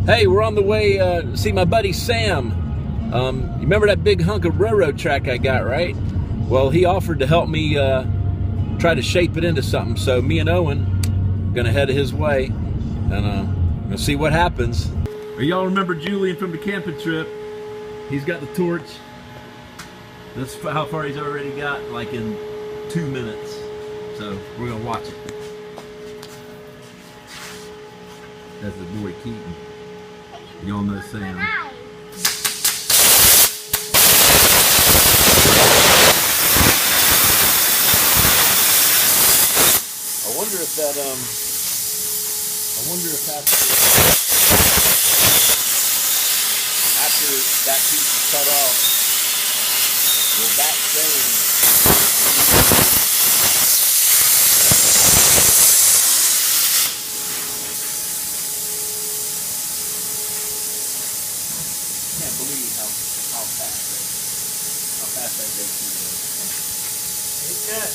Hey, we're on the way to see my buddy Sam. You remember that big hunk of railroad track I got, right? Well, he offered to help me try to shape it into something. So me and Owen are gonna head his way and gonna see what happens. Y'all remember Julian from the camping trip? He's got the torch. That's how far he's already got, like in 2 minutes. So we're gonna watch it. That's the boy Keaton. Y'all know Sam. I wonder if that after that piece is cut off, will that thing can't believe how fast that goes through there. It's good.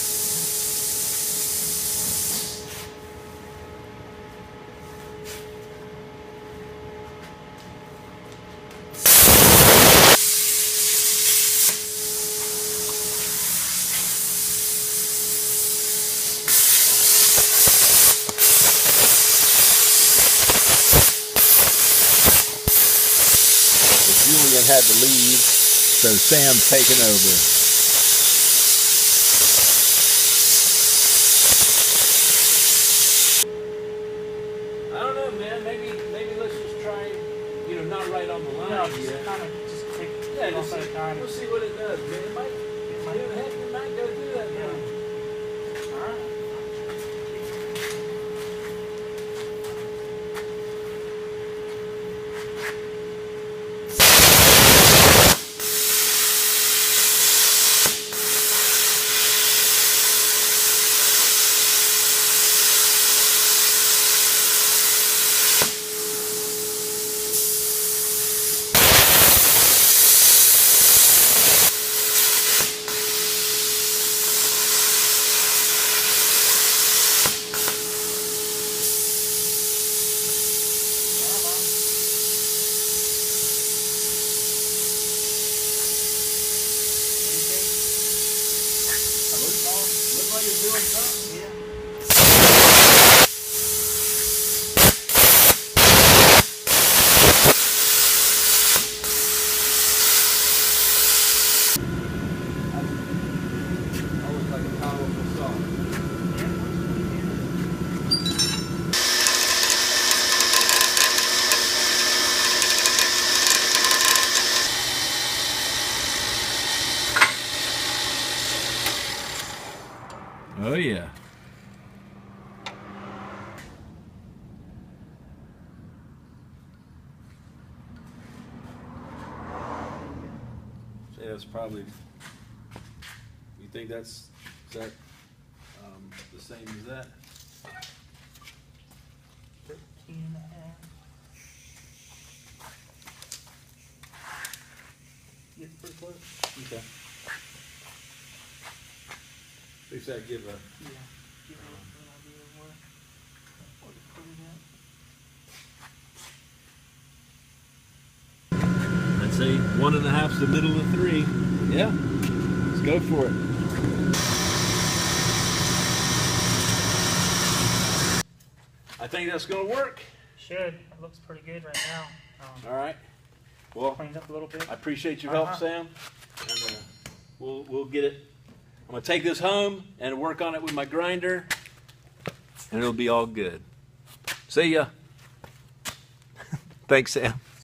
Julian had to leave, so Sam's taking over. I don't know, man. Maybe let's just try, not right on the line. No, just kind of take at a time. We'll see what it does, man. It might go through that. Yeah. All right. Looks like it's doing something. Yeah. That looks like a powerful saw. Oh yeah. Say that's probably. You think is that the same as that? 13.5. It's pretty close. Okay. Fix that. Give a. Yeah. Give an idea of what to put it at. I'd say 1.5's the middle of 3. Yeah. Let's go for it. I think that's going to work. Should. It looks pretty good right now. All right. Well, cleaned up a little bit. I appreciate your help, Sam. And we'll get it. I'm going to take this home and work on it with my grinder, and it'll be all good. See ya. Thanks, Sam.